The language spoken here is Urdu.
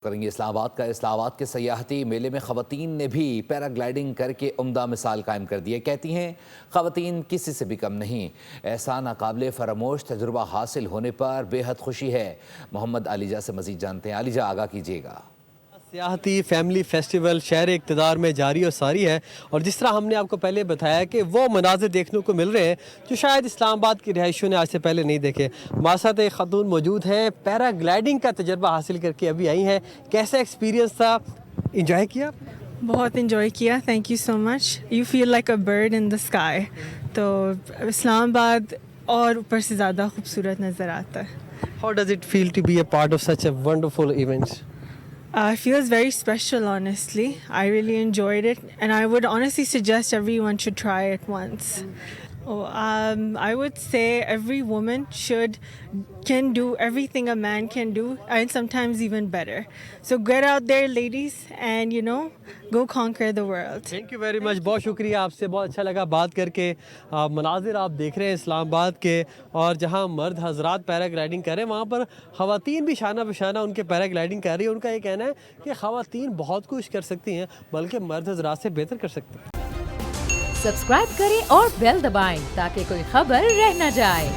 کریں گے اسلام آباد کے سیاحتی میلے میں خواتین نے بھی پیراگلائیڈنگ کر کے عمدہ مثال قائم کر دی ہے۔ کہتی ہیں خواتین کسی سے بھی کم نہیں۔ ایسا ناقابل فراموش تجربہ حاصل ہونے پر بے حد خوشی ہے۔ محمد علیجہ سے مزید جانتے ہیں۔ علیجہ آگاہ کیجیے گا۔ سیاحتی فیملی فیسٹیول شہر اقتدار میں جاری و ساری ہے، اور جس طرح ہم نے آپ کو پہلے بتایا کہ وہ مناظر دیکھنے کو مل رہے ہیں جو شاید اسلام آباد کی رہائشیوں نے آج سے پہلے نہیں دیکھے۔ ہمارے ساتھ ایک خاتون موجود ہیں، پیراگلائیڈنگ کا تجربہ حاصل کر کے ابھی آئی ہیں۔ کیسا ایکسپیرینس تھا؟ انجوائے کیا؟ بہت انجوائے کیا، thank you so much. You feel like a bird in the sky. تو اسلام آباد اور اوپر سے زیادہ خوبصورت نظر آتا ہے۔ How does it feel to be a part of such a wonderful event? It feels very special, honestly. I really enjoyed it, and I would honestly suggest everyone should try it once. I would say every woman can do everything a man can do, and sometimes even better. So get out there, ladies, and go conquer the world. Thank you very much, بہت شکریہ آپ سے، بہت اچھا لگا بات کر کے۔ مناظر آپ دیکھ رہے ہیں اسلام آباد کے، اور جہاں مرد حضرات پیراگلائیڈنگ کر رہے ہیں وہاں پر خواتین بھی شانہ بشانہ ان کے پیراگلائیڈنگ کر رہی ہیں۔ ان کا یہ کہنا ہے کہ خواتین بہت کچھ کر سکتی ہیں، بلکہ مرد حضرات سے بہتر کر سکتے ہیں۔ سبسکرائب کریں اور بیل دبائیں تاکہ کوئی خبر رہ نہ جائے۔